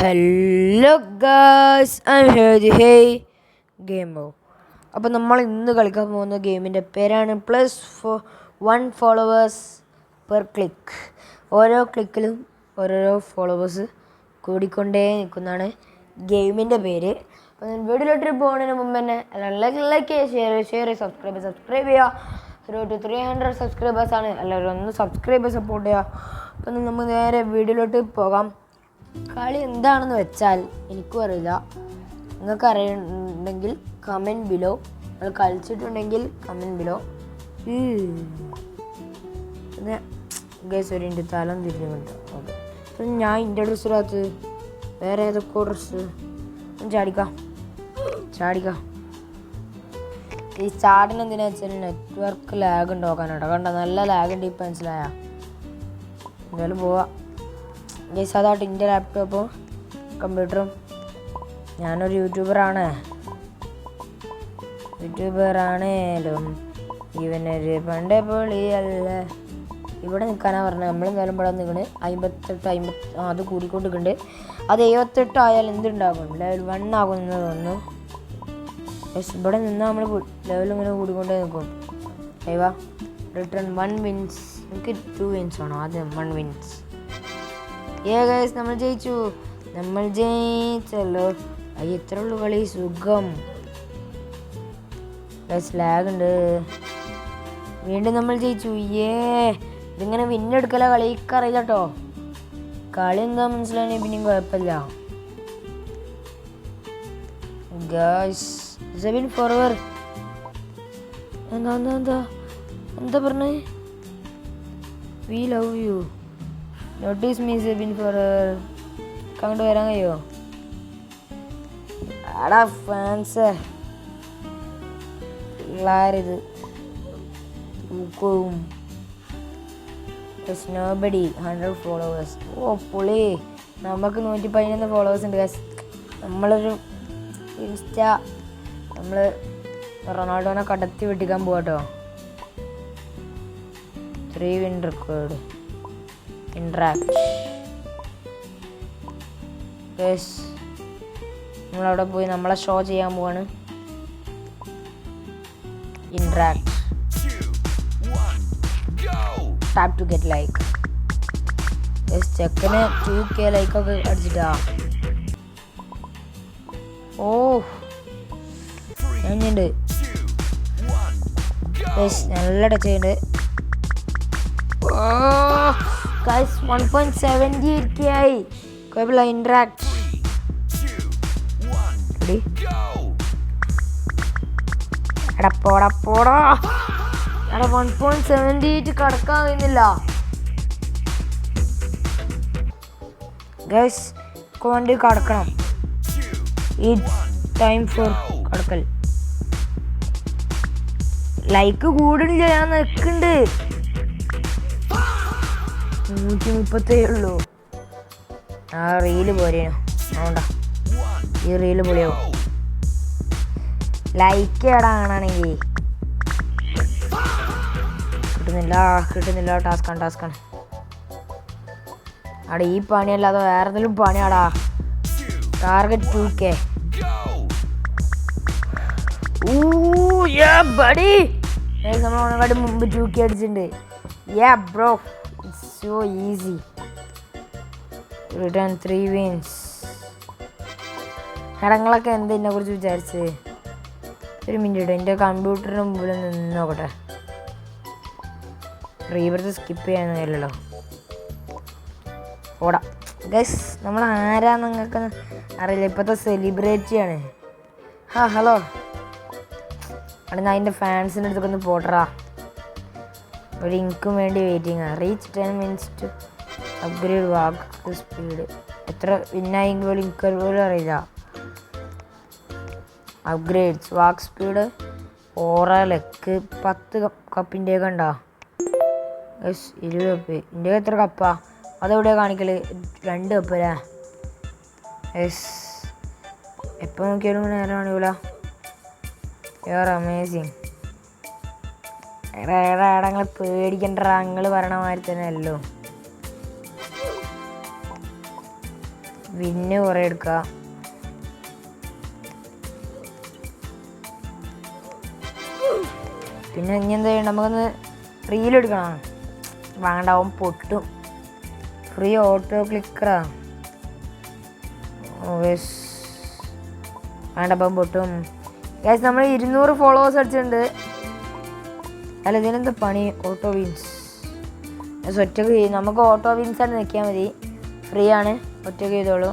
Hello guys, I am here hey ഗെയിമോ. അപ്പോൾ നമ്മൾ ഇന്ന് കളിക്കാൻ പോകുന്ന ഗെയിമിൻ്റെ പേരാണ് +1 ഫോളോവേഴ്സ് പെർ ക്ലിക്ക്. ഓരോ ക്ലിക്കിലും ഓരോരോ ഫോളോവേഴ്സ് കൂടിക്കൊണ്ടേ നിൽക്കുന്നതാണ് ഗെയിമിൻ്റെ പേര്. അപ്പോൾ ഞാൻ വീഡിയോയിലോട്ട് പോകുന്നതിന് മുമ്പ് തന്നെ ലൈക്ക് ചെയ്യുക, ഷെയർ ചെയ്യുക, സബ്സ്ക്രൈബ് ചെയ്യുക. 0 to 300 സബ്സ്ക്രൈബേഴ്സാണ്. എല്ലാവരും ഒന്ന് സബ്സ്ക്രൈബ് ചെയ്ത് സപ്പോർട്ട് ചെയ്യുക. അപ്പം നമ്മൾ നേരെ വീഡിയോയിലോട്ട് പോകാം. കളി എന്താണെന്ന് വെച്ചാൽ എനിക്കും അറിയില്ല. നിങ്ങൾക്ക് അറിയുന്നുണ്ടെങ്കിൽ കമൻറ്റ് ബിലോ. നിങ്ങൾ കളിച്ചിട്ടുണ്ടെങ്കിൽ കമൻറ്റ് ബിലോ. പിന്നെ ഗൈസ് ഒരു എൻ്റെ തലം തിരിഞ്ഞുകൊണ്ട് ഓക്കെ. അപ്പം ഞാൻ എൻ്റെ ഡ്രസ്സിനകത്ത് വേറെ ഏതൊക്കെ ഡ്രസ്സ് ചാടിക്കാം. ഈ ചാടിന് എന്തിനാ വെച്ചാൽ നെറ്റ്വർക്ക് ലാഗ് ഉണ്ടാക്കാനാട്ടോ. കണ്ടോ, നല്ല ലാഗ് ഉണ്ട്. ഇപ്പം മനസ്സിലായ എന്തായാലും പോവാം ഗൈസ്. അതാട്ട് എൻ്റെ ലാപ്ടോപ്പും കമ്പ്യൂട്ടറും. ഞാനൊരു യൂട്യൂബറാണേലും ഇവനൊരു പണ്ടേ പൊളിയല്ല. ഇവിടെ നിൽക്കാനാണ് പറഞ്ഞത്. നമ്മളെന്തായാലും ഇവിടെ നിൽക്കണ് 58 അത് കൂടിക്കൊണ്ടിരിക്കുന്നുണ്ട്. അത് 78 ആയാൽ എന്തുണ്ടാകും? ലെവൽ 1 ആകുമെന്ന് തോന്നുന്നു. ഇവിടെ നിന്നാൽ നമ്മൾ ലെവൽ ഇങ്ങനെ കൂടിക്കൊണ്ടേ നിൽക്കും. അയ്യവാ റിട്ടേൺ 1 വിൻസ്. എനിക്ക് 2 വിൻസ് ആണോ? ആദ്യം 1 വിൻസ്. ഗൈസ് നമ്മൾ ജയിച്ചല്ലോ. ഇത്ര ഉള്ളു കളി, സുഖം. ഗൈസ് ലാഗ് ഉണ്ട്. വീണ്ടും നമ്മൾ ജയിച്ചു. ഇതിങ്ങനെ വിന്നെടുക്കല കളിക്കറിയില്ല കേട്ടോ. കളി എന്താ മനസ്സിലായി പിന്നെയും കുഴപ്പമില്ല. ഗൈസ് സെബിൻ ഫോർവേഡ് എന്താ പറഞ്ഞേ? We love you. Notice me Sebin forward. അങ്ങോട്ട് വരാൻ കഴിയോ? ആടാ ഫാൻസ് പിള്ളേരിത് തൂക്കവും. Nobody 100 followers. ഓ പുളി, നമുക്ക് 111 ഫോളോവേഴ്സ് ഉണ്ട് ഗൈസ്. നമ്മളൊരു നമ്മൾ റൊണാൾഡോനെ കടത്തി വെട്ടിക്കാൻ പോവാട്ടോ. 3 വിൻ റെക്കോർഡ് ഇൻട്രാക്ട്. നമ്മളവിടെ പോയി നമ്മളെ ഷോ ചെയ്യാൻ പോവാണ്. Interact. Tap to get like. ചെക്കന് 2K ലൈക്കൊക്കെ അടിച്ചിട്ടാ. ഓ ഞാനുണ്ട്. നല്ല ടച്ച് ചെയ്യുന്നുണ്ട്. 1.78K ആയി. കുഴപ്പമില്ല. ഇൻട്രാക്ട്. പോടാ 1.78 കടക്കാൻ കഴിയുന്നില്ല ഗൈസ്. വണ്ടി കടക്കണം. ഇറ്റ്സ് ടൈം ഫോർ കടക്കൽ. ലൈക്ക് കൂടുന്നില്ല. ഞാൻ നിൽക്കുന്നുണ്ട്. 137 ഉള്ളൂ. ആ റീല് പോരേനു. അതുകൊണ്ട ഈ റീല് പൊളിയാവും. ലൈക്ക് കാണാണെങ്കിൽ കിട്ടുന്നില്ല. ടാസ്ക്കാണ്. അവിടെ ഈ പണിയല്ലാതെ വേറെ എന്തെങ്കിലും പണിയാടാ. Target 2K. നമ്മളെ മുമ്പ് 2K അടിച്ചിട്ടുണ്ട്. Bro it's so easy. Return 3 wins. ഇടങ്ങളൊക്കെ എന്തിനെ കുറിച്ച് വിചാരിച്ച്? ഒരു മിനിറ്റ്, എൻ്റെ കമ്പ്യൂട്ടറിന് മുമ്പിൽ നിന്ന് നോക്കട്ടെ. റീബർത്ത് സ്കിപ്പ് ചെയ്യാൻ കഴിയില്ലല്ലോ. ഓടാ ഗൈസ്, നമ്മൾ ആരാന്ന് നിങ്ങൾക്ക് അറിയില്ല. ഇപ്പോഴത്തെ സെലിബ്രിറ്റിയാണ്. ഹലോ. അവിടെ ഞാൻ അതിൻ്റെ ഫാൻസിൻ്റെ അടുത്തൊക്കെ ഒന്ന് പോട്ടറാ. ഒരു ഇൻക്കും വേണ്ടി waiting. Reach 10 minutes to upgrade walk speed. എത്ര വിന്നായെങ്കിൽ പോലും എനിക്ക് പോലും അറിയില്ല. അപ്ഗ്രേഡ്സ് വാക്ക് സ്പീഡ്, ഓറ ലെക്ക് 10 കപ്പിൻ്റെ ഒക്കെ ഉണ്ടോ? 20 കപ്പ്. എൻ്റെ എത്ര കപ്പാ? അതെവിടെയാണ് കാണിക്കല്? 2 കപ്പ് അല്ലേ? എപ്പോൾ നോക്കിയാലും നേരം കാണിക്കൂല. അമേസിങ്. നിങ്ങൾ പേടിക്കണ്ട. നിങ്ങൾ പറയണ മാതിരി തന്നെ അല്ലോ. വിന്ന് കുറേ എടുക്കുക. പിന്നെ ഇനി എന്താ ചെയ്യണം, നമുക്കൊന്ന് റീലെടുക്കണം. വേണ്ടാവും പൊട്ടും. Free auto ക്ലിക്കറാ. വേണ്ടപ്പം പൊട്ടും. ഗൈസ് നമ്മൾ 200 ഫോളോവേഴ്സ് അടിച്ചിട്ടുണ്ട്. അല്ല ഇതിനെന്താ പണി? ഓട്ടോ വിൻസ് ഒറ്റക്ക് ചെയ്യും. നമുക്ക് ഓട്ടോ വിൻസായിട്ട് നിൽക്കിയാൽ മതി. ഫ്രീ ആണ്, ഒറ്റക്ക് ചെയ്തോളൂ.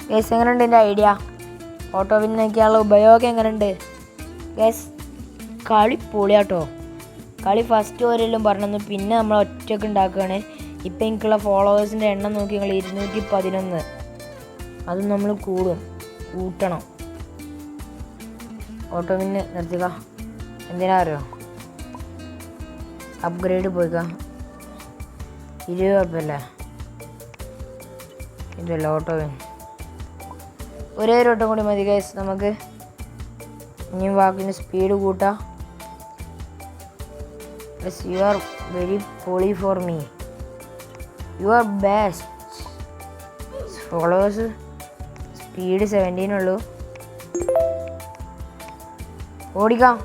ഗൈസ് എങ്ങനെയുണ്ട് എൻ്റെ ഐഡിയ? ഓട്ടോ വിൻ നോക്കിയാലുള്ള ഉപയോഗം എങ്ങനെയുണ്ട് ഗൈസ്? കളി പൊളിയാട്ടോ. കളി ഫസ്റ്റ് ഓരെല്ലാം പറഞ്ഞു, പിന്നെ നമ്മൾ ഒറ്റക്ക് ഉണ്ടാക്കുകയാണ്. ഇപ്പം എനിക്കുള്ള ഫോളോവേഴ്സിൻ്റെ എണ്ണം നോക്കി നിങ്ങൾ 211. അതും നമ്മൾ കൂട്ടണം. ഓട്ടോ വിന്ന് നിർത്തുക. എന്തിനാ അറിയോ? അപ്ഗ്രേഡ് പോയിക്ക. 20 കുഴപ്പമില്ലേ? ഇതല്ല ഓട്ടോ വിൻ. ഒരേ ഒരു വട്ടം കൂടി മതി ഗൈസ് നമുക്ക്. ഇനിയും വാക്കിന് സ്പീഡ് കൂട്ടാം. യെസ്, യു ആർ വെരി പൊളി for me. You are best. Followers speed 17 ഉള്ളൂ. ഓടിക്കാം.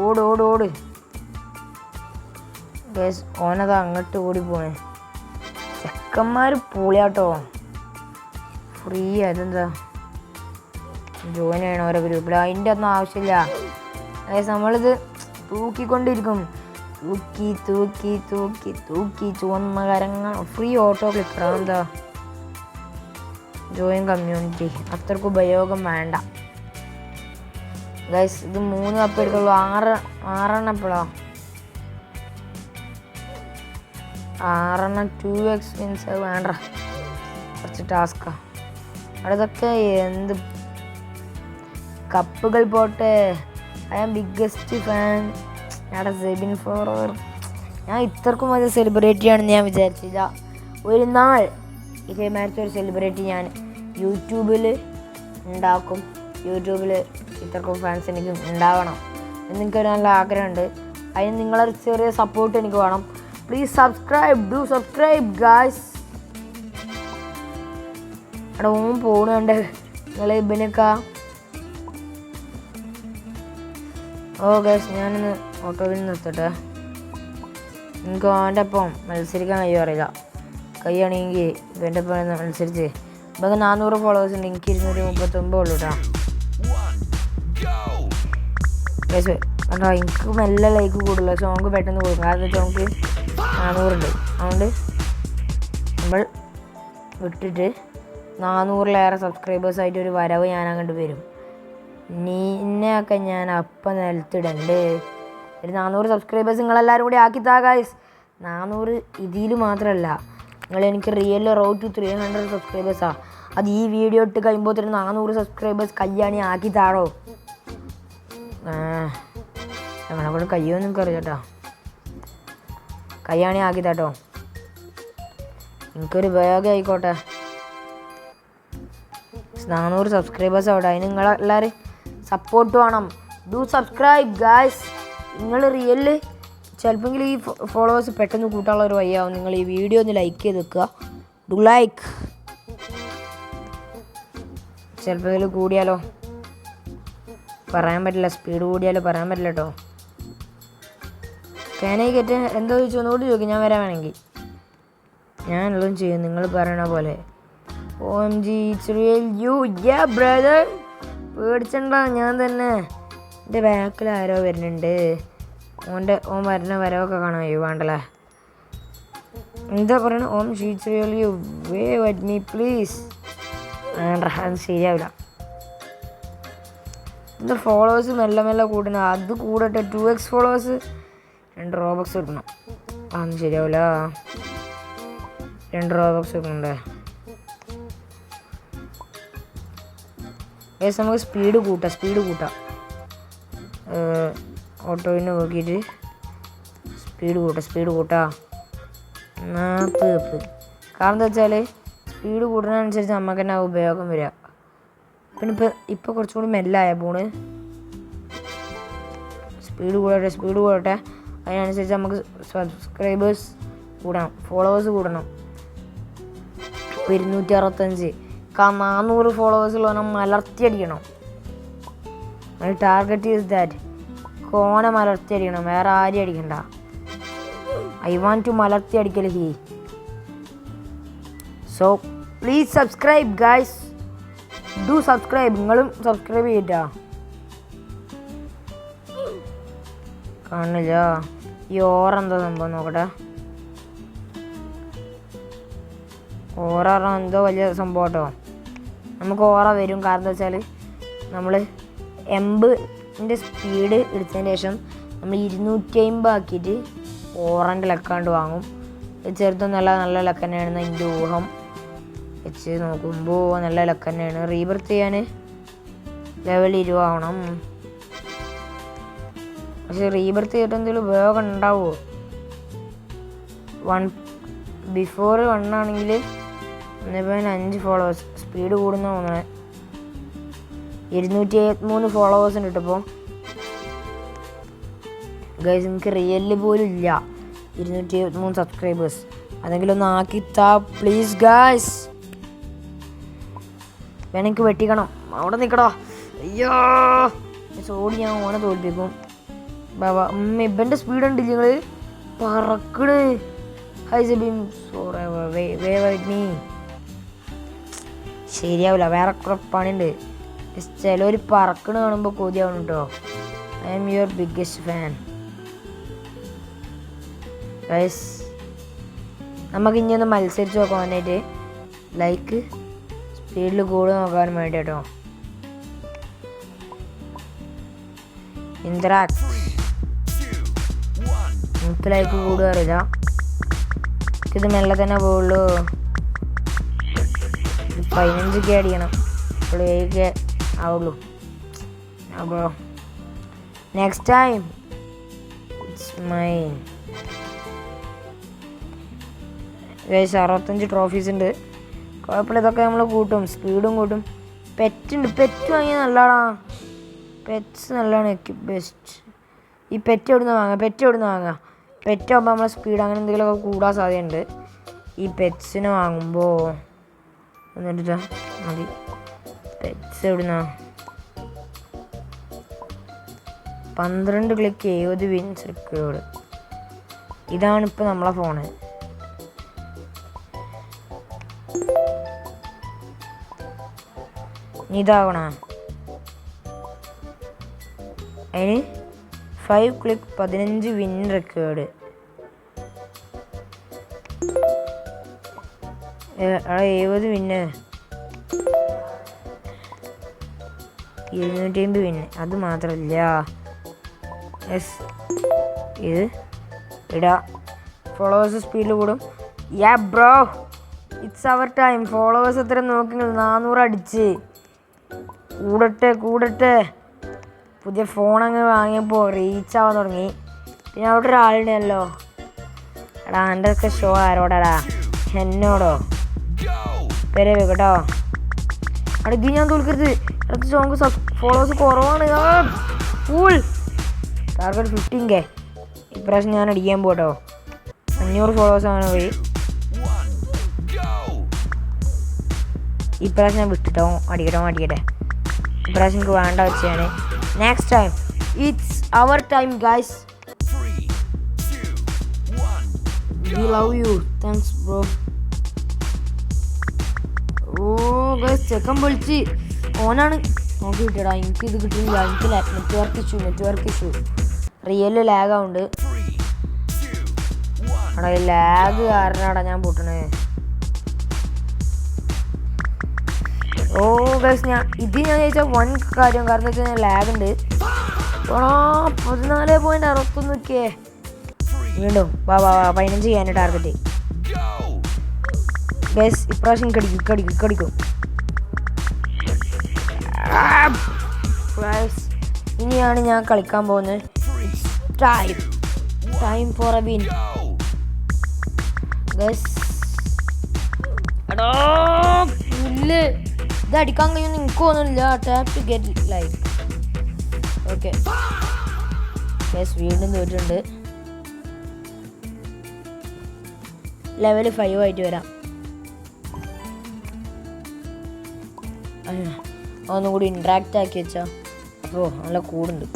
ഓട് ഗൈസ്. ഓനതാ അങ്ങോട്ട് ഓടിപ്പോണേ. ചെക്കന്മാർ പൊളിയാട്ടോ. ഫ്രീ. അതെന്താ ജോയിൻ ചെയ്യണം ഓരോ ഗ്രൂപ്പിൽ. അതിൻ്റെ ഒന്നും ആവശ്യമില്ല ഗൈസ്. നമ്മളിത് തൂക്കിക്കൊണ്ടിരിക്കും. തൂക്കി ചുവന്ന കരങ്ങൾ. Free auto clicker. എന്താ ജോയിൻ കമ്മ്യൂണിറ്റി. അത്രക്ക് ഉപയോഗം വേണ്ട ഗൈസ്. ഇത് 3 കപ്പ് എടുക്കുള്ളൂ. 6 എപ്പോഴാ? 6 2x മീൻസ് അത് വേണ്ട. കുറച്ച് ടാസ്കാ അതൊക്കെ. എന്ത് കപ്പുകൾ പോട്ടെ. I am biggest fan. ഞങ്ങളുടെ സെബിൻ ഫോറോവർ. ഞാൻ ഇത്രക്കും അത് സെലിബ്രേറ്റ് ചെയ്യാണെന്ന് ഞാൻ വിചാരിച്ചില്ല. ഒരു നാൾ ഇതേമാരത്തെ ഒരു സെലിബ്രേറ്റ് ഞാൻ യൂട്യൂബിൽ ഉണ്ടാക്കും. യൂട്യൂബിൽ ഇത്രക്കും ഫാൻസ് എനിക്ക് ഉണ്ടാവണം എന്നെനിക്കൊരു നല്ല ആഗ്രഹമുണ്ട്. അതിന് നിങ്ങളൊരു ചെറിയ സപ്പോർട്ട് എനിക്ക് വേണം. Please subscribe guys. അവിടെ ഓൻ പോകണുണ്ട്. നിങ്ങൾ ഇബിനൊക്കെ ഗായ്സ്. ഞാനിന്ന് ഓട്ടോയിൽ നിർത്തട്ടെ. എനിക്ക് അവൻ്റെ ഒപ്പം മത്സരിക്കാൻ കഴിയും അറിയില്ല. കഴിയുകയാണെങ്കിൽ ഇവൻ്റെ ഒപ്പം മത്സരിച്ച്. ഇപ്പം 400 ഫോളോവേഴ്സ് ഉണ്ട്. എനിക്ക് 239 ഉള്ളൂ കേട്ടോ ഗായ്സ്. കണ്ടോ, എനിക്ക് മെല്ലെ ലൈക്ക് കൂടുതൽ. പക്ഷെ നമുക്ക് പെട്ടെന്ന് കൊടുക്കും. കാരണം വെച്ചാൽ നമുക്ക് 400 ഉണ്ട്. അതുകൊണ്ട് നമ്മൾ വിട്ടിട്ട് 400-ലേറെ സബ്സ്ക്രൈബേഴ്സായിട്ട് ഒരു വരവ് ഞാൻ അങ്ങോട്ട് വരും. നിന്നെയൊക്കെ ഞാൻ അപ്പം നിലത്തിടണ്ട്. ഒരു 400 സബ്സ്ക്രൈബേഴ്സ് നിങ്ങളെല്ലാവരും കൂടി ആക്കിത്താ ഗൈസ്. 400 ഇതിൽ മാത്രമല്ല, നിങ്ങൾ എനിക്ക് റിയൽ റോഡ് ടു 300 സബ്സ്ക്രൈബേഴ്സാണ്. അത് ഈ വീഡിയോ ഇട്ട് കഴിയുമ്പോൾ തന്നെ 400 സബ്സ്ക്രൈബേഴ്സ് കല്യാണി ആക്കി താഴോ. ഞങ്ങളെ കൊണ്ട് കയ്യോന്നും എനിക്കറിയാം കേട്ടോ. കല്യാണി ആക്കി താട്ടോ. എനിക്കൊരു വേഗം ആയിക്കോട്ടെ. 400 സബ്സ്ക്രൈബേഴ്സ് അവിടെ. അതിന് നിങ്ങളെല്ലാവരും സപ്പോർട്ട് വേണം. Do subscribe guys. നിങ്ങൾ റിയല് ചിലപ്പോൾ ഈ ഫോളോവേഴ്സ് പെട്ടെന്ന് കൂട്ടാനുള്ള ഒരു വഴിയാവും. നിങ്ങൾ ഈ വീഡിയോ ഒന്ന് ലൈക്ക് ചെയ്ത് വെക്കുക. Do like. ചിലപ്പോൾ ഇതിൽ കൂടിയാലോ പറയാൻ പറ്റില്ല. സ്പീഡ് കൂടിയാലോ പറയാൻ പറ്റില്ല കേട്ടോ. സ്കാനൈ കയറ്റാൻ എന്തോ ചോദിച്ചു ഒന്നുകൂടി ചോദിക്കും. ഞാൻ വരാൻ വേണമെങ്കിൽ ഞാനെല്ലാം ചെയ്യും നിങ്ങൾ പറയണ പോലെ. OMG it's real you. Yeah brother. പേടിച്ചണ്ട, ഞാൻ തന്നെ. എൻ്റെ ബാക്കിൽ ആരോ വരുന്നുണ്ട്. ഓൻ വരുന്ന വരവൊക്കെ കാണാൻ കഴിയും. വേണ്ടല്ലേ? എന്താ പറയണ? it's real you. wave at me please. വേണ്ട, അത് ശരിയാവില്ല. എൻ്റെ ഫോളോവേഴ്സ് മെല്ലെ കൂടണം. അത് കൂടട്ടെ. 2x ഫോളോവേഴ്സ് 2 റോബക്സ് കിട്ടണം. അതൊന്നും ശരിയാവില്ല. 2 റോബക്സ് കിട്ടണ്ടേ? ഏകദേശം നമുക്ക് സ്പീഡ് കൂട്ടാം. ഓട്ടോയിന് നോക്കിയിട്ട് സ്പീഡ് കൂട്ടാം. 40 കപ്പ്. കാരണം എന്താ വെച്ചാൽ സ്പീഡ് കൂടുന്നതനുസരിച്ച് നമുക്ക് തന്നെ ഉപയോഗം വരിക. പിന്നെ ഇപ്പോൾ കുറച്ചും കൂടി മെല്ലായ പോണ്. സ്പീഡ് കൂടട്ടെ. അതിനനുസരിച്ച് നമുക്ക് സബ്സ്ക്രൈബേഴ്സ് കൂടണം, ഫോളോവേഴ്സ് കൂടണം. 265. 400 ഫോളോവേഴ്സ് ഉള്ളവനെ മലർത്തി അടിക്കണം. My target is that. കോനെ മലർത്തി അടിക്കണം, വേറെ ആരും അടിക്കണ്ട. ഐ വാണ്ട് ടു മലർത്തി അടിക്കൽ he. So please subscribe guys, do subscribe. നിങ്ങളും സബ്സ്ക്രൈബ് ചെയ്തിട്ടാ. കാണില്ല ഈ ഓറ എന്താ സംഭവം നോക്കട്ടെ. ഓറ എന്തോ വലിയ സംഭവം കേട്ടോ. നമുക്ക് ഓറ വരും, കാരണം എന്താ വെച്ചാൽ നമ്മൾ 80ൻ്റെ സ്പീഡ് എടുത്തതിന് ശേഷം നമ്മൾ 250 ആക്കിയിട്ട് ഓറൻ്റെ ലക്കാണ്ട് വാങ്ങും. ചെറുതൊന്നല്ല, നല്ല ലക്ക് തന്നെയാണ് എൻ്റെ ഊഹം വെച്ച് നോക്കുമ്പോൾ. നല്ല ലക്ക് തന്നെയാണ്. റീബർത്ത് ചെയ്യാൻ ലെവൽ 20 ആവണം. പക്ഷെ റീബർത്ത് ചെയ്തിട്ട് എന്തെങ്കിലും ഉപയോഗം ഉണ്ടാവുമോ? 1 ബിഫോർ 1 ആണെങ്കിൽ 1.5 ഫോളോവേഴ്സ് സ്പീഡ് കൂടുന്ന തോന്നണേ. 273 ഫോളോവേഴ്സിന് കിട്ടപ്പോൾ ഗൈസ് എനിക്ക് റിയലിൽ പോലും ഇല്ല 273 സബ്സ്ക്രൈബേഴ്സ്. അതെങ്കിലും ഒന്ന് ആക്കിത്താ പ്ലീസ് ഗൈസ്. വേണമെനിക്ക് വെട്ടിക്കണം, അവിടെ നിൽക്കടോ. അയ്യോ സോടി, ഞാൻ ഓനെ തോൽപ്പിക്കും. ബാബാ ഇവൻ്റെ സ്പീഡ് ഉണ്ട് നിങ്ങൾ പറക്കണ്. High സബീം me. ശരിയാവില്ല, വേറെ കുറെ പണിയുണ്ട്. ചിലവർ പറക്കണ് കാണുമ്പോൾ കൊതിയാവണം കേട്ടോ. I M your biggest fan guys. നമുക്ക് ഇനി ഒന്ന് മത്സരിച്ച് നോക്കാനായിട്ട്, ലൈക്ക് സ്പീഡിൽ കൂടെ നോക്കാൻ വേണ്ടി കേട്ടോ. ഇൻട്രാക്ട് 30 ലൈക്ക് കൂടുകയറില്ല. ഇത് മെല്ലെ തന്നെ പോകുള്ളൂ. 15K അടിക്കണം, ഇപ്പോൾ 7K ആവുള്ളൂ. അപ്പോൾ next time it's mine. 65 trophies ഉണ്ട്. കുഴപ്പമില്ല, ഇതൊക്കെ നമ്മൾ കൂട്ടും, സ്പീഡും കൂട്ടും. പെറ്റുണ്ട്, പെറ്റ് വാങ്ങിയാൽ നല്ലതാണോ? പെറ്റ്സ് നല്ലതാണ്, ബെസ്റ്റ്. ഈ പെറ്റ് എവിടുന്ന് വാങ്ങാം? പെറ്റ് ആകുമ്പോൾ നമ്മളെ സ്പീഡ് അങ്ങനെ എന്തെങ്കിലുമൊക്കെ കൂടാൻ സാധ്യതയുണ്ട്. ഈ പെറ്റ്സിനെ വാങ്ങുമ്പോൾ എന്നിട്ട് മതി. പെറ്റ്സ് എവിടുന്നാ? 12 ക്ലിക്ക് 70 വിൻസ് റിക്കോർഡ്. ഇതാണിപ്പോൾ നമ്മളെ ഫോണ്. ഇതാവണ അതിന് 5 click 15 win record. 70 win, 250 win. അത് മാത്രമല്ല, യെസ് ഇത് ഇടാ. ഫോളോവേഴ്സ് സ്പീഡിൽ കൂടും. Ya bro, it's our time. Followers എത്ര നോക്കി? 400 അടിച്ച്. കൂടട്ടെ. പുതിയ ഫോൺ അങ്ങ് വാങ്ങിയപ്പോൾ റീച്ച് ആവാൻ തുടങ്ങി. പിന്നെ അവിടെ ഒരാളുണ്ടല്ലോ. എടാ എൻ്റെ ഒക്കെ ഷോ ആരോടാടാ? എന്നോടോ? പേരെ കേട്ടോ. അവിടെ ഇത് ഞാൻ തോൽക്കരുത്. അടുത്ത സോങ് ഫോളോവേഴ്സ് കുറവാണ്. Full target 15K. ഇപ്രാവശ്യം ഞാൻ അടിക്കാൻ പോട്ടോ. 500 ഫോളോവേഴ്സ് അങ്ങനെ പോയി. ഇപ്രാവശ്യം ഞാൻ വിട്ടിട്ടോ. അടിക്കട്ടെ. ഇപ്രാവശ്യം എനിക്ക് വേണ്ട വെച്ചാണ്. Next time it's our time guys. We love you. Thanks bro. Oh guys, ചെക്കൻ പൊളിച്ച്. ഓനാണ് നോക്കി കിട്ടിയടാ. എനിക്ക് ഇത് കിട്ടുന്നില്ല. എനിക്ക് നെറ്റ്വർക്ക് ഇഷ്യൂ. റിയല് ലാഗ് ആവുന്നുണ്ട്. എടാ ലാഗ് കാരണാടാ ഞാൻ പൊട്ടണേ. ഓ ഗൈസ്, ഞാൻ ചോദിച്ചാൽ വൺ കാര്യം. കാരണം വെച്ചാൽ ഞാൻ ലാഗ് ഉണ്ട്. 14.61K. വീണ്ടും 15 ചെയ്യാൻ ടാർഗറ്റ്. ഗൈസ് ഇപ്രാവശ്യം കടിക്കും. ഇനിയാണ് ഞാൻ കളിക്കാൻ പോകുന്നത്. Time for a win guys. എടോ പുല്ല്, ഇത് അടിക്കാൻ കഴിയുമെന്ന് എനിക്ക് തോന്നുന്നില്ല. Tap to get like. Okay guys, വീണ്ടും തോറ്റിട്ടുണ്ട്. ലെവൽ 5 ആയിട്ട് വരാം. ഒന്നും കൂടി ഇൻട്രാക്റ്റ് ആക്കി വെച്ചാ അപ്പോൾ നല്ല കൂടുണ്ട്.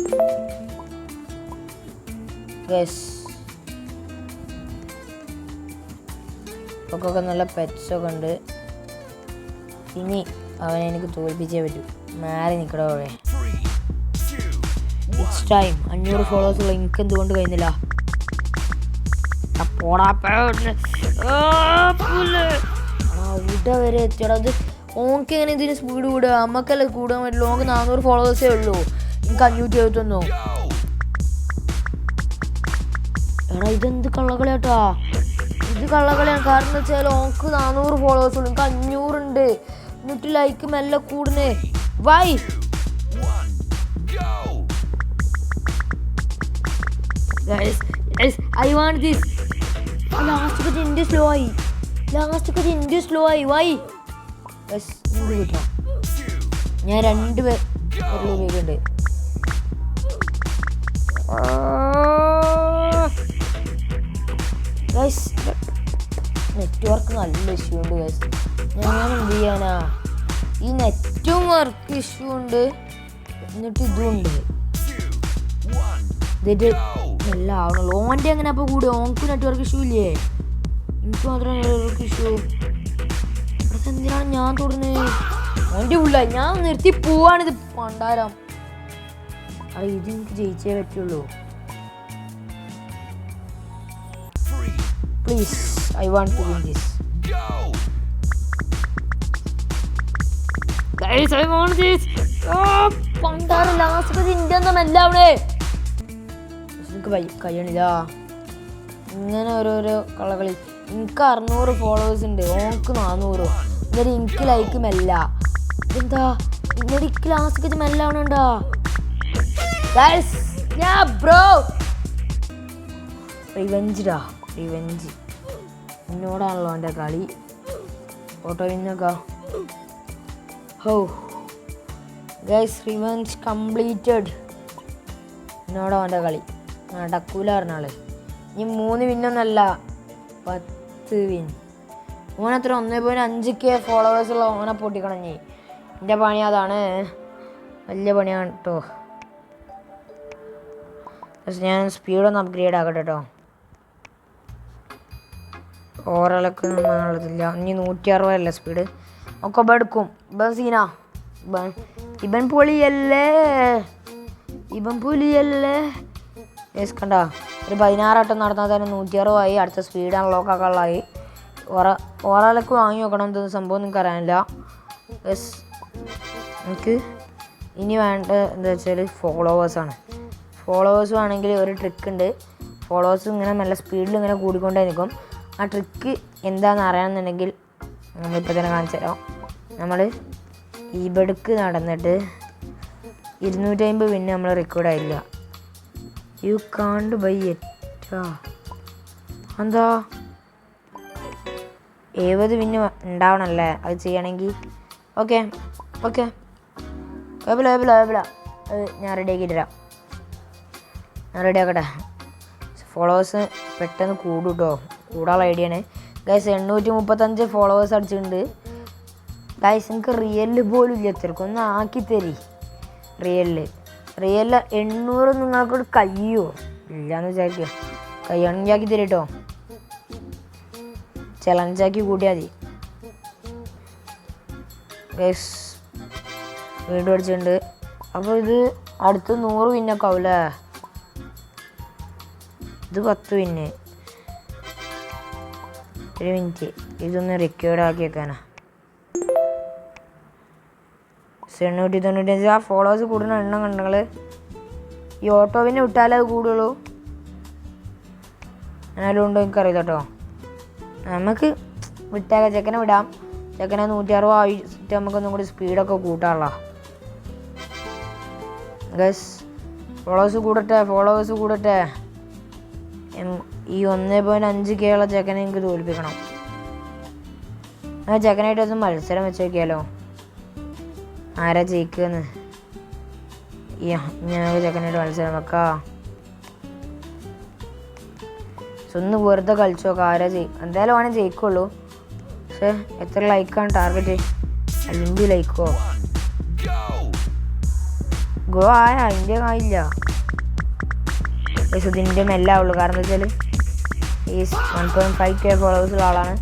ഗസ് ഒക്കെ നല്ല പെറ്റ്സൊക്കെ ഉണ്ട്. ഇനി അവനെ എനിക്ക് തോൽപ്പിച്ചേ പറ്റൂ. മാറി നിൽക്കടോ അവിടെ. It's time. 500 ഫോളോവേഴ്സ് ഉള്ള എനിക്ക് എന്തുകൊണ്ട് കഴിയുന്നില്ല? അവിടെ വരെ എത്തിയടാ. അത് ഓർക്ക് എങ്ങനെ ഇതിന് സ്പീഡ് കൂടുക? നമുക്കല്ല കൂടാൻ പറ്റില്ല. ഓർക്ക് 400 ഫോളോവേഴ്സേ ഉള്ളൂ, എനിക്ക് 571. എടാ ഇതെന്ത് കള്ളക്കളിയാട്ടാ? ഇത് കള്ളക്കളിയാണ്. കാരണം എന്താ വെച്ചാൽ ഓർക്ക് 400 ഫോളോവേഴ്സ് ഉള്ളൂ, എനിക്ക് 500 ഉണ്ട്. എന്നിട്ട് ലൈക്ക് മെല്ലെ കൂടുന്നേ. Why I want this. Last എൻ്റെ സ്ലോ ആയി. വൈ കിട്ടാം. ഞാൻ 2 പേരിൽ ഉപയോഗിക്കുന്നുണ്ട്. നെറ്റ്വർക്ക് നല്ല ഇഷ്യൂ ഉണ്ട് ഗൈസ്. ഞാൻ എന്ത് ചെയ്യാനാ? ഈ നെറ്റും വർക്ക് ഇഷ്യൂ ഉണ്ട്, എന്നിട്ട് ഇതും ഉണ്ട്. ഇതിട്ട് നല്ല ആവണല്ലോ. ഓൻ്റെ എങ്ങനെ അപ്പോൾ കൂടെ? ഓർക്ക് നെറ്റ്വർക്ക് ഇഷ്യൂ ഇല്ലേ? എനിക്ക് മാത്രമേ നെറ്റ്വർക്ക് ഇഷ്യൂ. അതെന്തിനാണ് ഞാൻ തൊടുന്നത്? ഓൻ്റെ ഉള്ള ഞാൻ നിർത്തി പോവാണിത് പണ്ടാരം. അത് ഇത് എനിക്ക് ജയിച്ചേ പറ്റുള്ളൂ. Please, I want to win this. Guys, I want this. പണ്ടാരം ലാസ്റ്റ് ഇന്ത്യ ഒന്നും അവിടെ എനിക്ക് കഴിയണില്ല. ഇങ്ങനെ ഓരോരോ കളകളി. എനിക്ക് 600 ഫോളോവേഴ്സ് ഉണ്ട്, ഓർക്ക് 400. എന്നിട്ട് എനിക്ക് ലൈക്ക് മെല്ല. എന്താ എന്നിട്ട് എനിക്ക് ലാസ്റ്റ് മെല്ല ആവണുണ്ടോ? ബ്രോ റിവെഞ്ച് എന്നോടാണല്ലോ എൻ്റെ കളി. ഫോട്ടോ വിന്നൊക്കെ ഗൈസ് റിവെഞ്ച് കംപ്ലീറ്റഡ്. എന്നോടാ എൻ്റെ കളി. നടക്കൂല പറഞ്ഞാള്. ഇനി 3 വിന്നൊന്നല്ല, 10 വിൻ. ഓനത്ര 1.5K ഫോളോവേഴ്സുള്ള ഓനെ പൊട്ടിക്കണം. ഞാൻ എൻ്റെ പണി അതാണ്, വലിയ പണിയാണ് കേട്ടോ. ഞാൻ സ്പീഡൊന്ന് അപ്ഗ്രേഡ് ആക്കട്ടെ കേട്ടോ. ഓറലൊക്കെ നമ്മളില്ല. ഇനി 160 സ്പീഡ് ഒക്കെ എടുക്കും. ഇബൻ സീന, ഇബൻ പൊളിയല്ലേ. കണ്ട ഒരു 16 വട്ടം നടന്നാൽ തന്നെ 160 ആയി. അടുത്ത സ്പീഡ് അൺലോക്ക് ആക്കാനുള്ളതായി. ഓറലൊക്കെ വാങ്ങി നോക്കണം. എന്തെന്ന് സംഭവം നിങ്ങൾക്ക് അറിയാനില്ല. എനിക്ക് ഇനി വേണ്ട എന്താ വെച്ചാൽ ഫോളോവേഴ്സാണ്. ഫോളോവേഴ്സ് ആണെങ്കിൽ ഒരു ട്രിക്ക് ഉണ്ട്. ഫോളോവേഴ്സ് ഇങ്ങനെ നല്ല സ്പീഡിൽ ഇങ്ങനെ കൂടിക്കൊണ്ടേ നിൽക്കും. ആ ട്രിക്ക് എന്താണെന്ന് അറിയണമെന്നുണ്ടെങ്കിൽ നമ്മളിപ്പോൾ തന്നെ കാണിച്ചു തരാം. നമ്മൾ ഈ ബെടുക്ക് നടന്നിട്ട് 250 പിന്നെ നമ്മൾ റെക്കോർഡ് ആയില്ല. യു കാണ്ട് ബൈ എറ്റാ എന്താ 70 പിന്നെ ഉണ്ടാവണമല്ലേ അത് ചെയ്യണമെങ്കിൽ. ഓക്കെ കുഴപ്പമില്ല. അത് ഞാൻ റെഡിയാക്കി തരാം. റെഡിയാക്കട്ടെ. ഫോളോവേഴ്സ് പെട്ടെന്ന് കൂടും കേട്ടോ. കൂടാനുള്ള ഐഡിയ ആണ് ഗൈസ്. 835 ഫോളോവേഴ്സ് അടിച്ചിട്ടുണ്ട് ഗൈസ്. എനിക്ക് റിയലിൽ പോലും ഇല്ല. എത്രക്കൊന്ന് ആക്കി തരി. റിയലിൽ 800 നിങ്ങൾക്കൊരു കഴിയുമോ? ഇല്ലയെന്ന് വിചാരിക്കുക. കഴിയണമെങ്കിൽ ആക്കി തരും കേട്ടോ. ചലഞ്ചാക്കി കൂട്ടിയാൽ മതി ഗൈസ്. വീണ്ടും അടിച്ചിട്ടുണ്ട്. അപ്പോൾ ഇത് അടുത്ത് 100 വിന്നൊക്കെ ആവില്ലേ? ഇത് 10 വിന്ന്. ഒരു മിനിറ്റ്, ഇതൊന്ന് റെക്കോർഡ് ആക്കി വെക്കാനാ. 895 ആ ഫോളോവേഴ്സ് കൂടുന്ന എണ്ണം കണ്ടങ്ങൾ. ഈ ഓട്ടോ പിന്നെ വിട്ടാലേ അത് കൂടുള്ളൂ. എന്നാലും ഉണ്ടോ എനിക്കറിയില്ല കേട്ടോ. നമുക്ക് വിട്ടേക്കാം. ചെക്കനെ വിടാം. ചെക്കനെ 160 ആയിട്ട് നമുക്കൊന്നും കൂടി സ്പീഡൊക്കെ കൂട്ടാനുള്ള ഗസ്. ഫോളോവേഴ്സ് കൂടട്ടെ. ഈ 1.5K ഉള്ള ചെക്കനെ എനിക്ക് തോൽപ്പിക്കണം. ആ ചെക്കനായിട്ട് ഒന്ന് മത്സരം വെച്ച് നോക്കിയാലോ, ആരാ ജയിക്കുമെന്ന്. ഞങ്ങൾക്ക് ചെക്കനായിട്ട് മത്സരം വെക്കാം. ഒന്ന് വെറുതെ കളിച്ചോ, ആരാ എന്തായാലും വേണേൽ ജയിക്കുള്ളൂ. പക്ഷേ എത്ര ലൈക്കാണ് ടാർഗറ്റ്? അല്ലെങ്കിൽ ലൈക്കോ ഗോ ആയ അതിൻ്റെ ആയില്ല. ഇതിൻ്റെ മെല്ലെ ആവുള്ളൂ. കാരണം എന്താ വെച്ചാൽ ഈ 1.5K ഫോളോവേഴ്സുള്ള ആളാണ്.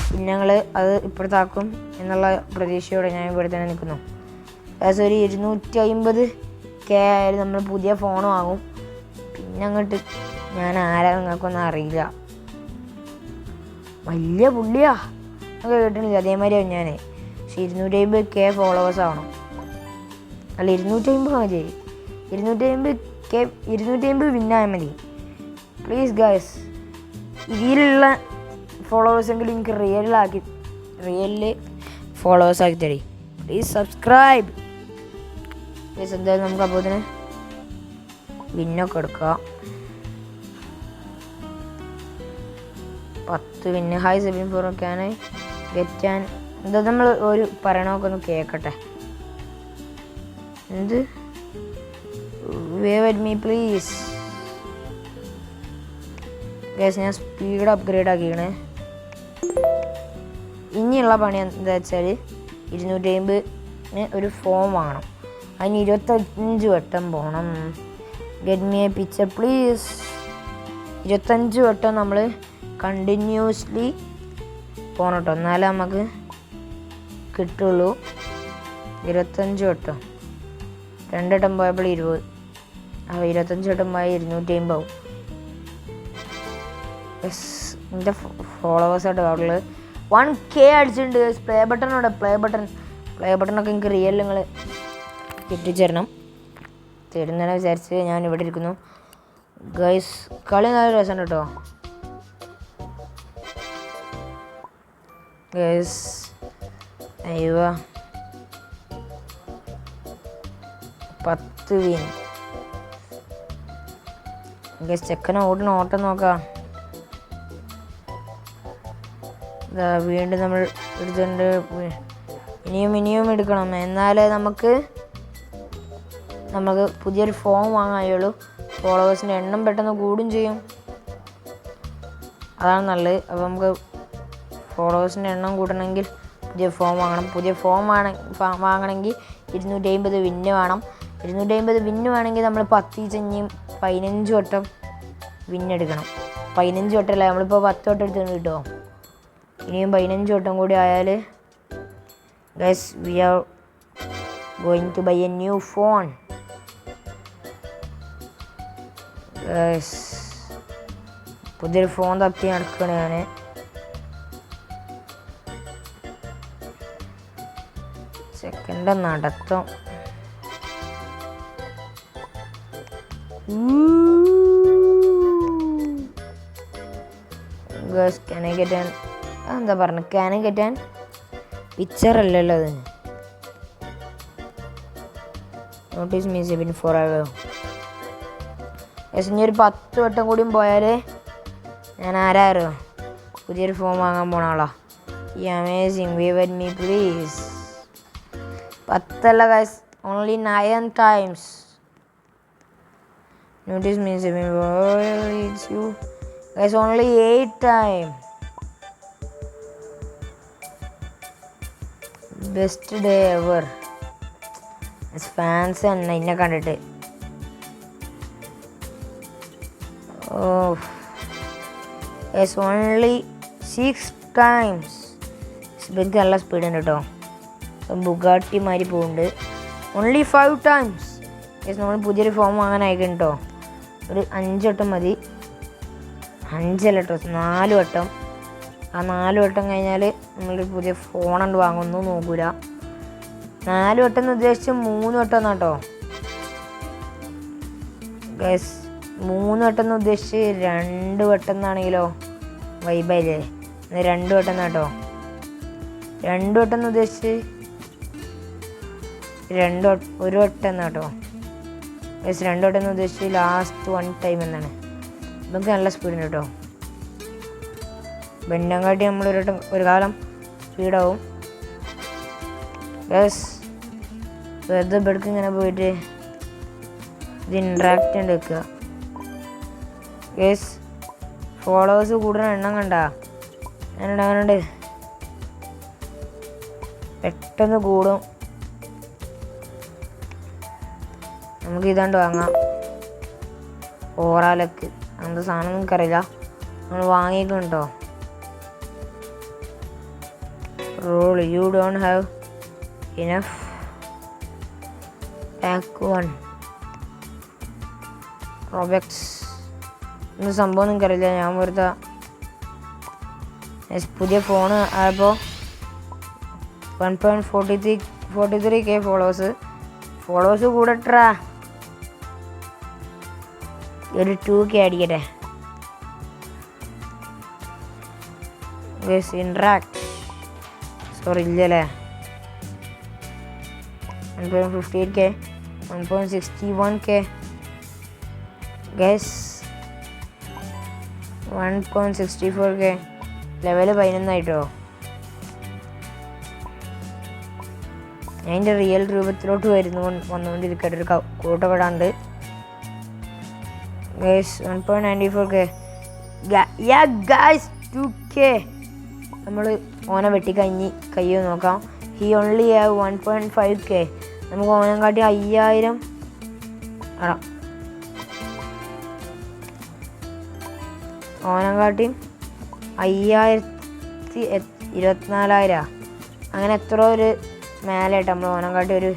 പിന്നെ ഞങ്ങൾ അത് ഇപ്പോഴത്താക്കും എന്നുള്ള പ്രതീക്ഷയോടെ ഞാൻ ഇവിടെ തന്നെ നിൽക്കുന്നു. ഏകദേശം ഒരു 250K ആയാലും നമ്മൾ പുതിയ ഫോൺ വാങ്ങും. പിന്നെ അങ്ങോട്ട് ഞാൻ ആരാ നിങ്ങൾക്കൊന്നും അറിയില്ല. വലിയ പുള്ളിയാ ഒക്കെ കേട്ടിട്ടില്ല. അതേമാതിരിയാണ് ഞാൻ. പക്ഷെ 250K ഫോളോവേഴ്സ് ആവണം. അല്ല 250 മതി. 250 വിന്നായാൽ മതി. പ്ലീസ് ഗൈസ്, ഇതിലുള്ള ഫോളോവേഴ്സെങ്കിലും എനിക്ക് റിയലിൽ ഫോളോവേഴ്സ് ആക്കി തരി. Please subscribe. പ്ലീസ് എന്തായാലും നമുക്ക് അപ്പോൾ തന്നെ വിന്നൊക്കെ എടുക്കാം. 10 വിന്ന്. Hi Sebin for can I get an എന്താ നമ്മൾ ഒരു പറയണമൊക്കെ ഒന്ന് കേൾക്കട്ടെ. എന്ത് wave at me please. Guys ഞാൻ സ്പീഡ് അപ്ഗ്രേഡ് ആക്കിക്കണേ. ഇനിയുള്ള പണി എന്താ വെച്ചാൽ 250 ഒരു ഫോം വാങ്ങണം. അതിന് 25 വട്ടം പോകണം. Get me A picture please. 25 വട്ടം നമ്മൾ കണ്ടിന്യൂസ്ലി പോകണം കേട്ടോ, എന്നാലേ നമുക്ക് കിട്ടുള്ളൂ. 25 വട്ടം 2 വട്ടം പോയപ്പോൾ 20. അപ്പോൾ 25 വട്ടം പോയാൽ 250 ആവും. എൻ്റെ ഫോളോവേഴ്സായിട്ട് അവിടെ 1K അടിച്ചിട്ടുണ്ട്. പ്ലേ ബട്ടണോടെ പ്ലേ ബട്ടണൊക്കെ എനിക്ക് റിയൽ നിങ്ങൾ എത്തിച്ചേരണം. തരുന്നതിനെ വിചാരിച്ച് ഞാൻ ഇവിടെ ഇരിക്കുന്നു. ഗൈസ് കളി നല്ല രസമുണ്ട് കേട്ടോ. ഗൈസ് അയ്യോ 10 വിൻ. ഗൈസ് ചെക്കനെ ഓട്ടം നോക്കാം. വീണ്ടും നമ്മൾ എടുത്തിട്ടുണ്ട്. ഇനിയും എടുക്കണം. എന്നാലേ നമുക്ക് പുതിയൊരു ഫോം വാങ്ങായുള്ളൂ. ഫോളോവേഴ്സിൻ്റെ എണ്ണം പെട്ടെന്ന് കൂടും ചെയ്യും. അതാണ് നല്ലത്. അപ്പോൾ നമുക്ക് ഫോളോവേഴ്സിൻ്റെ എണ്ണം കൂട്ടണമെങ്കിൽ പുതിയ ഫോം വാങ്ങണം. പുതിയ ഫോം വാങ്ങണമെങ്കിൽ 250 വിന്ന് വേണം. 250 വിന്ന് വേണമെങ്കിൽ നമ്മൾ 15 വട്ടം വിന്നെടുക്കണം. 15 വട്ടമല്ല, നമ്മളിപ്പോൾ 10 വട്ടം എടുത്ത് കിട്ടുമോ? ഇനിയും 15 വട്ടം കൂടി ആയാൽ guys we are going to buy a new phone. Guys പുതിയൊരു ഫോൺ തപ്പി നടക്കുകയാണ് ഞാൻ. സെക്കൻഡ് നടത്തം. Guys can I get an എന്താ പറഞ്ഞു can I get an picture അല്ലല്ലോ അത്. Notice me Sebin forever. Guys ഇനി ഒരു 10 വട്ടം കൂടിയും പോയാൽ ഞാൻ ആരാരോ പുതിയൊരു ഫോൺ വാങ്ങാൻ പോണ ആളാ. ഈ amazing wave at me please. 10 അല്ല guys, only 9 times. Notice me seven. It's you guys, only 8 times. Best day ever. It's fans and inne kandittu. Oh, it's only 6 times. It's നല്ല സ്പീഡ് ഉണ്ട് കേട്ടോ. Bugatti മാതിരി പോകുന്നുണ്ട്. Only 5 times. നമ്മൾ പുതിയൊരു form വാങ്ങാൻ അയക്കണം കേട്ടോ. ഒരു 5 വട്ടം മതി. 5 അല്ല കേട്ടോ, 4 വട്ടം. ആ 4 വട്ടം കഴിഞ്ഞാൽ നമ്മളൊരു പുതിയ ഫോൺ ഉണ്ട് വാങ്ങുന്നു നോക്കൂല. 4 വട്ടം എന്ന് ഉദ്ദേശിച്ച് 3 വട്ടം എന്നാട്ടോ ഗൈസ്. 3 വട്ടം എന്ന് ഉദ്ദേശിച്ച് 2 വട്ടം എന്നാണെങ്കിലോ വൈബായില്ലേ. 2 വട്ടം എന്നാട്ടോ. 2 വട്ടം എന്ന് ഉദ്ദേശിച്ച് 1 വട്ടം എന്നാട്ടോ ഗൈസ്. 2 വട്ടം എന്ന് ഉദ്ദേശിച്ച് ലാസ്റ്റ് 1 ടൈം എന്നാണ്. നമുക്ക് നല്ല സ്പീഡുണ്ട് കേട്ടോ. ബെന്നങ്കാട്ടി നമ്മൾ ഒരു കാലം സ്പീഡാവും ഗൈസ്. വെറുതെ ബെടുക്ക് ഇങ്ങനെ പോയിട്ട് ഇത് ഇൻട്രാക്റ്റ് ചെയ്ത് വെക്കുക ഗൈസ്. ഫോളോവേഴ്സ് കൂടുന്ന എണ്ണം കണ്ട അങ്ങനെയുണ്ട് പെട്ടെന്ന് കൂടും. നമുക്ക് ഇതാണ്ട് വാങ്ങാം. ഓറാലക്ക് അങ്ങനത്തെ സാധനം നമുക്കറിയില്ല, നമ്മൾ വാങ്ങിയിട്ടുണ്ടോ. Roll you don't have enough pack 1 Robux. എന്ത് സംഭവം നിങ്ങൾക്കറിയില്ല. ഞാൻ വെറുതെ പുതിയ ഫോണ് ആയപ്പോൾ 1.43K ഫോളോവേഴ്സ് കൂടട്ടാ. ഒരു 2K അടിക്കട്ടെ. ഇൻട്രാക്ട് സോറി ഇല്ലല്ലേ. 1.58K 1.61K guys 1.64K level 11 അതിൻ്റെ റിയൽ രൂപത്തിലോട്ട് വന്നുകൊണ്ടിരിക്കട്ടെ. ഒരു കൂട്ടൊക്കെ ഇടാണ്ട് ഗൈസ് 1.94K ഗൈസ് 2K. നമ്മൾ ഓനെ വെട്ടിക്കഴിഞ്ഞ് കയ്യോ നോക്കാം. He only have 1.5K. നമുക്ക് ഓനം കാട്ടി 5000 ആടാം. ഓനം കാട്ടി 5024,000 അങ്ങനെ എത്ര ഒരു മേലായിട്ട് നമ്മൾ ഓനം കാട്ടി ഒരു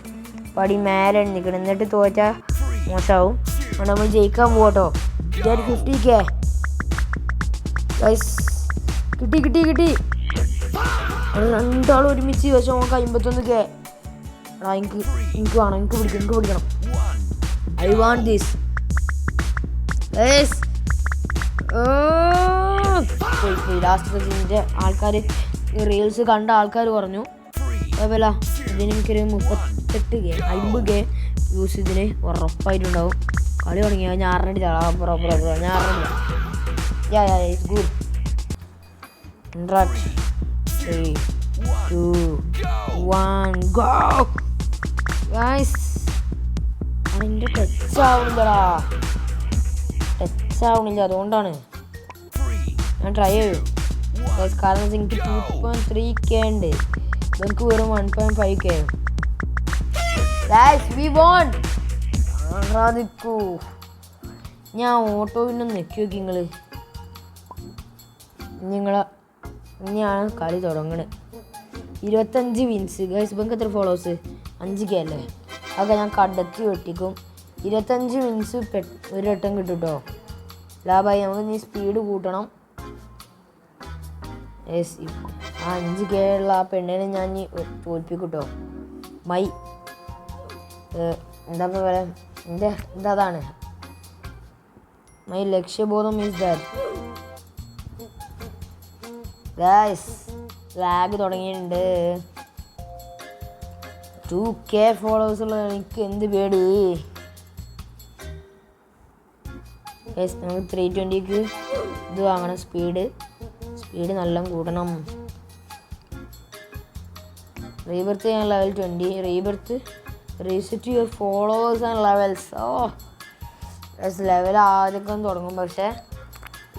പടി മേലെ നിൽക്കണം. എന്നിട്ട് തോറ്റാൽ മോശമാവും. അതുകൊണ്ട് നമ്മൾ ജയിക്കാൻ പോകട്ടോ. 50K ഗൈസ് കിട്ടി. രണ്ടാളും ഒരുമിച്ച് പക്ഷെ നമുക്ക് 51K. എടാ എനിക്ക് പിടിക്കണം. I want this. ലാസ്റ്റ് ഇതിൻ്റെ ആൾക്കാർ റീൽസ് കണ്ട ആൾക്കാർ പറഞ്ഞു അതേപോലെ ഇതിനെനിക്കൊരു 38K 50K വ്യൂസ് ഇതിന് ഉറപ്പായിട്ടുണ്ടാവും. കളി തുടങ്ങിയ ഞാൻ അറിഞ്ഞിട്ട് ഞാൻ അറിഞ്ഞില്ല. Good interact 3 2 1 go guys. അതിൻ്റെ ടച്ച് ആവണില്ല അതുകൊണ്ടാണ് ഞാൻ ട്രൈ ചെയ്യൂ ഗൈസ്. കാരണം എനിക്ക് 2.3K ഉണ്ട്, എനിക്ക് വെറും 1.5K. Guys we won. ആഹ്ലാദിക്കൂ. ഞാൻ ഓട്ടോ പിന്നെ നെക്കി നോക്കി ഇനിയാണ് കളി തുടങ്ങണത്. 25 വിൻസ് ഗൈസ്. ഇപ്പം എത്ര ഫോളോവേഴ്സ് 5K അല്ലേ. അതൊക്കെ ഞാൻ കടത്തി വെട്ടിക്കും. 25 വിൻസ് ഒരു വട്ടം കിട്ടും കേട്ടോ. ലാഭായി. നമുക്ക് ഇനി സ്പീഡ് കൂട്ടണം. യെസ് 5K ഉള്ള ആ പെണ്ണിനെ ഞാൻ ഇനി തോൽപ്പിക്കും കേട്ടോ. എന്താ പറയാ അതാണ് മൈ ലക്ഷ്യബോധം ഈസ് ദാറ്റ്. ഗൈസ് ലാഗ് തുടങ്ങിയിട്ടുണ്ട്. 2K ഫോളോവേഴ്സ് ഉള്ള എനിക്ക് എന്ത് പേടി. ഗൈസ് നമുക്ക് 320ക്ക് ഇത് വാങ്ങണം. സ്പീഡ് നല്ല കൂട്ടണം. റീബർത്ത് ചെയ്യാൻ level 20. Reset your followers and levels. Level ആദ്യമൊക്കെ തുടങ്ങും, പക്ഷേ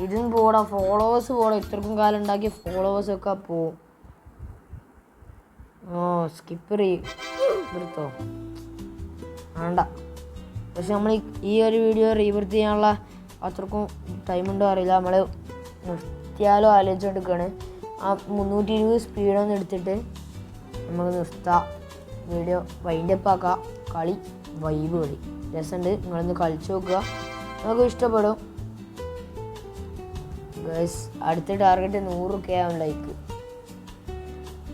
ഇതും പോടാ. ഫോളോവേഴ്സ് പോടാ. ഇത്രക്കും കാലം ഉണ്ടാക്കിയ ഫോളോവേഴ്സൊക്കെ പോവും. സ്കിപ്പ് റീബർത്തോ വേണ്ട. പക്ഷെ നമ്മൾ ഈ ഒരു വീഡിയോ റീബർത്ത് ചെയ്യാനുള്ള അത്രക്കും ടൈമുണ്ടോ അറിയില്ല. നമ്മൾ നിർത്തിയാലോ ആലോചിച്ചുകൊണ്ടിരിക്കുകയാണ്. ആ 320 സ്പീഡൊന്നും എടുത്തിട്ട് നമുക്ക് നിർത്താം. വീഡിയോ വൈൻഡപ്പ് ആക്കാം. കളി രസമുണ്ട്. നിങ്ങളൊന്ന് കളിച്ച് നോക്കുക, നമുക്ക് ഇഷ്ടപ്പെടും. ഗൈസ് അടുത്ത ടാർഗറ്റ് 100K ആവും ലൈക്ക്.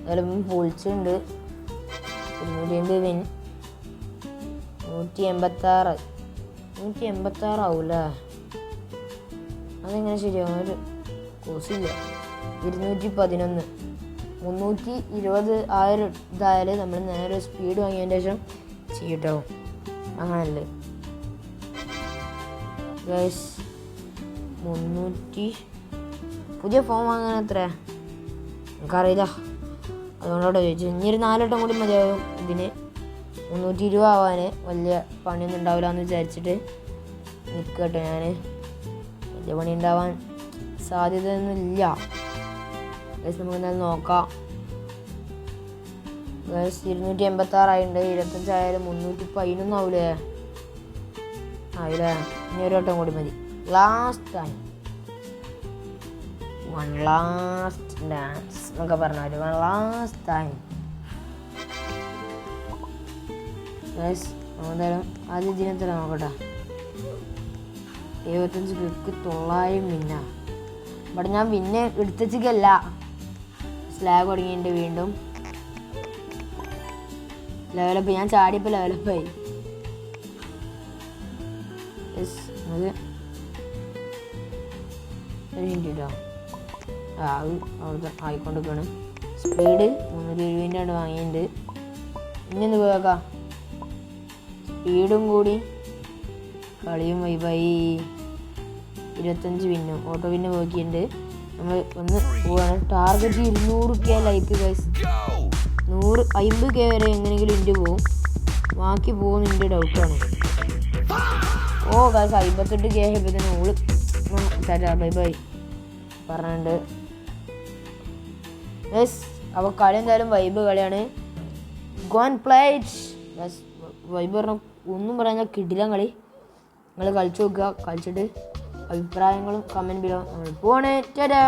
അതിലും പൊളിച്ചുണ്ട്. 280 വിൻ 186 ആവൂല്ലേ. അതെങ്ങനെ ശരിയാവും? ഒരു കോഴ്സില്ല. 211 320 ഇതായാലും നമ്മൾ നേരെ സ്പീഡ് വാങ്ങിയതിന് ശേഷം ചെയ്യട്ടോ. അങ്ങനല്ലേ ഗൈസ്. 300 പുതിയ ഫോൺ വാങ്ങാൻ എത്ര എനിക്കറിയില്ല, അതുകൊണ്ടോടെ ചോദിച്ചു. ഇനി ഒരു 4 വട്ടം കൂടി മതിയാവും ഇതിന്. 320 ആവാൻ വലിയ പണിയൊന്നും ഉണ്ടാവില്ല എന്ന് വിചാരിച്ചിട്ട് നിൽക്കട്ടെ. ഞാൻ വലിയ പണി ഉണ്ടാവാൻ സാധ്യതയൊന്നുമില്ല. ഗൈസ് നമുക്ക് എന്തായാലും നോക്കാം. ഗൈസ് 286 ആയിട്ടുണ്ട്. 25 ആയാലും 311 ആവൂലേ? ആയില്ലേ? ഇനി ഒരു വട്ടം കൂടി മതി. Last time, one last dance എന്നൊക്കെ പറഞ്ഞാൽ വൺ ലാസ്റ്റ് ടൈം. ഗൈസ് എന്തായാലും ആദ്യം ഇതിനെത്ര നോക്കട്ടെ. 75 ക്ലിക്ക് 900 മിന്ന. ഇവിടെ ഞാൻ പിന്നെ എടുത്തച്ചിക്കല്ല, സ്ലാഗ് തുടങ്ങിയിട്ട് വീണ്ടും ലെവലപ്പ്. ഞാൻ ചാടിയപ്പോൾ ലെവലപ്പായി. യെസ് അത് ഒരു മിനിറ്റ് കേട്ടോ. അത് അവിടുത്തെ ആയിക്കൊണ്ടിരിക്കുകയാണ്. സ്പീഡ് 320 ആണ് വാങ്ങിയിട്ടുണ്ട്. ഇനി ഒന്ന് പോയേക്കാം. സ്പീഡും കൂടി കളിയും വൈബായി. 25 പിന്നും ഓട്ടോ പിന്നെ നോക്കിയിട്ടുണ്ട്. നമ്മൾ ഒന്ന് പോവാണ്. Target 200K like guys. 150K വരെ എങ്ങനെയെങ്കിലും ഇൻ്റെ പോവും. ബാക്കി പോകുന്ന എൻ്റെ ഡൗട്ടാണ്. ഓ ഗൈസ് 58K ആയപ്പോൾ തന്നെ ഓള് ടാറ്റാ ബൈ ബൈ പറഞ്ഞിട്ടുണ്ട്. യെസ് അപ്പോൾ കളി എന്തായാലും വൈബ് കളിയാണ്. Go and play it. Yes vibe പറഞ്ഞാൽ ഒന്നും പറഞ്ഞാൽ കിടിലൻ കളി. നിങ്ങൾ കളിച്ചു നോക്കുക. കളിച്ചിട്ട് അഭിപ്രായങ്ങളും കമൻറ്റ് ബിലോ. നമ്മൾ പോണേ. ടാറ്റാ.